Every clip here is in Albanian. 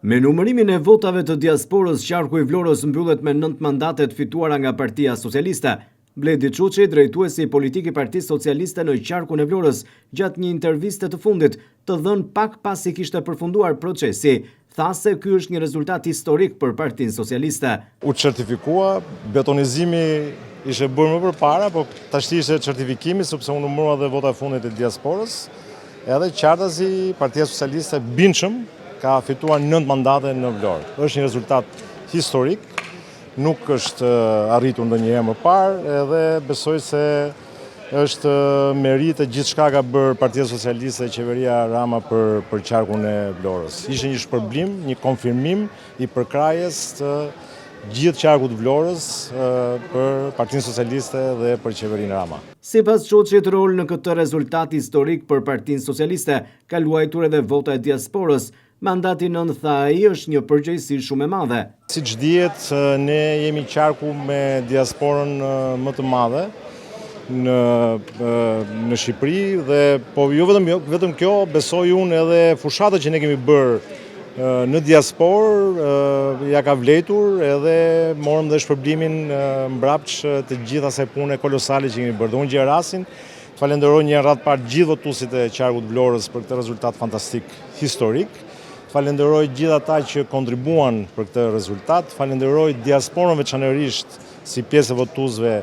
Me numërimin e votave të diasporës, qarku i Vlorës mbyllet me 9 mandatet fituara nga Partia Socialiste. Bledi Çuçi, drejtuesi politik i Partisë Socialiste në qarkun e Vlorës, gjatë një interviste të fundit, të dhënë pak pasi kishte përfunduar procesi, tha se ky është një rezultat historik për Partinë Socialiste. U certifikua, betonizimi ishte bërë më përpara, por tash ishte certifikimi sepse u numërua dhe vota e fundit e diasporës. Edhe qartësi Partia Socialiste bindshëm ka fituar 9 mandate në Vlorë. Është një rezultat historik, nuk është arritur ndonjëherë më parë, edhe besoj se është merit e gjithçka ka bërë Partia Socialiste e qeveria Rama për qarkun e Vlorës. Ishte një shpërblim, një konfirmim i përkrajes të gjithë qarkut Vlorës për Partinë Socialiste dhe për qeverinë Rama. Sipas Çuçit, rol në këtë rezultat historik për Partinë Socialiste ka luajtur edhe vota e diasporës. Mandati 9, tha ai, është një përgjegjësi shumë e madhe. Siç dihet, ne jemi qarku me diasporën më të madhe në Shqipëri dhe po jo vetëm kjo, besoj unë edhe fushatët që ne kemi bërë në diasporë ja ka vletur edhe morëm dhe shpërblimin mbrapsht të gjithë asaj pune kolosale që kemi bërë. Dhe unë gjej rastin, falenderoj një radhë parë gjithë votuesit e qarkut Vlorës për këtë rezultat fantastik historik. Falenderoj gjithë ata që kontribuan për këtë rezultat, falenderoj diasporën veçanërisht si pjesë e votuesve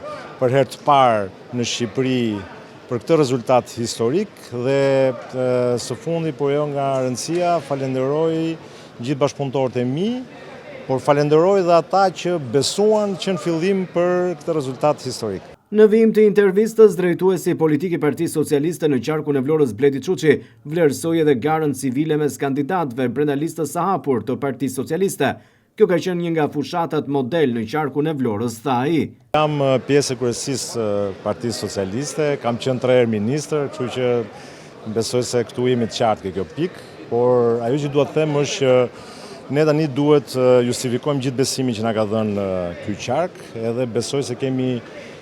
për herë të parë në Shqipëri për këtë rezultat historik dhe së fundi, por jo nga rëndësia, falenderoj gjithë bashkëpunëtorët e mi, por falenderoj dhe ata që besuan që në fillim për këtë rezultat historik. Në vijim të intervistës, drejtuesi politik i Partisë Socialiste në qarkun e Vlorës, Bledi Çuçi, vlerësoi edhe garën civile mes kandidatëve brenda listës së hapur të Partisë Socialiste. Kjo ka qenë një nga fushatat model në qarkun e Vlorës, tha ai. Jam pjesë e kryesisë Partisë Socialiste, kam qenë 3 herë ministër, kështu që besoj se këtu jemi të qartë kjo pikë, por ajo që dua të them është që ne tani duhet justifikojmë gjithë besimin që na ka dhënë ky qark, edhe besoj se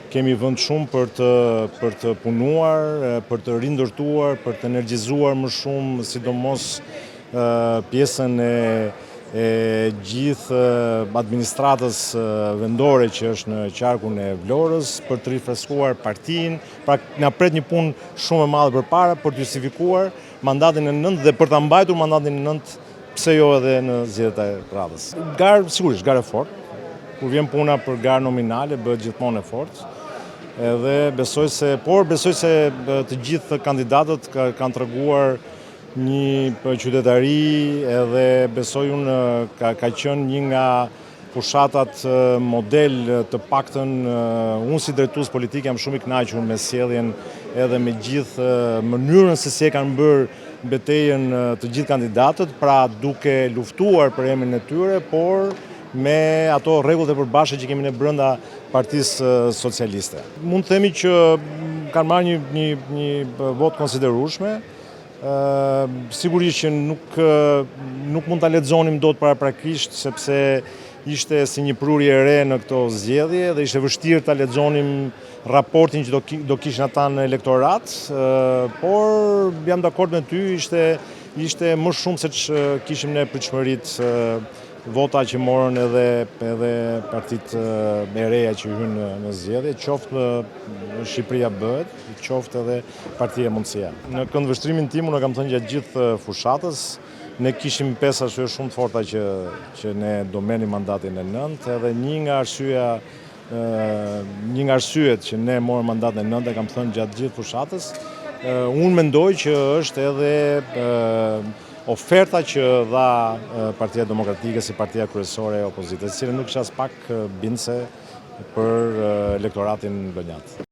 kemi vend shumë për të punuar, për të rindërtuar, për të energjizuar më shumë, sidomos pjesën e gjithë administratës vendore që është në qarkun e Vlorës, për të rifreskuar partinë, pra na pret një punë shumë e madhe përpara për të justifikuar mandatin e 9 dhe për ta mbajtur mandatin e 9, pse jo edhe në zgjedhjet e radhës. Garë, sigurisht, garë e fortë. Kur vjen puna për garë nominale, bëhet gjithmonë e fortë. Edhe besoj se të gjithë kandidatët kanë treguar një qytetari edhe besoj unë ka qenë një nga fushatat model, të paktën unë si drejtues politik jam shumë i kënaqur me sjelljen edhe me gjithë mënyrën se si e kanë bërë betejën të gjithë kandidatët, pra duke luftuar për emrin e tyre, por me ato rregullat e përbashkëta që kemi ne brenda Partisë Socialiste. Mund të themi që kanë marrë një votë konsiderueshme. Sigurisht që nuk mund ta lexonim dot paraprakisht sepse ishte si një prurje e re në këto zgjedhje dhe ishte vështirë ta lexonim raportin që do kishin ata në elektorat, por jam dakord me ty, ishte më shumë se që kishim ne pritshmëritë vota që morën edhe partitë e reja që hynë në zgjedhje, qoftë Shqipëria bëhet, qoftë edhe Partia e Mundësia. Në këndvështrimin tim unë kam thënë gjatë gjithë fushatës, ne kishim 5 arsye shumë të forta që ne do merrnim mandatin e 9, edhe një nga arsyet që ne morëm mandatin e 9 e kam thënë gjatë gjithë fushatës, unë mendoj që është edhe oferta që dha Partia Demokratike si partia kryesore e opozitës, e cila nuk është as pak bindëse për elektoratin vlonjat.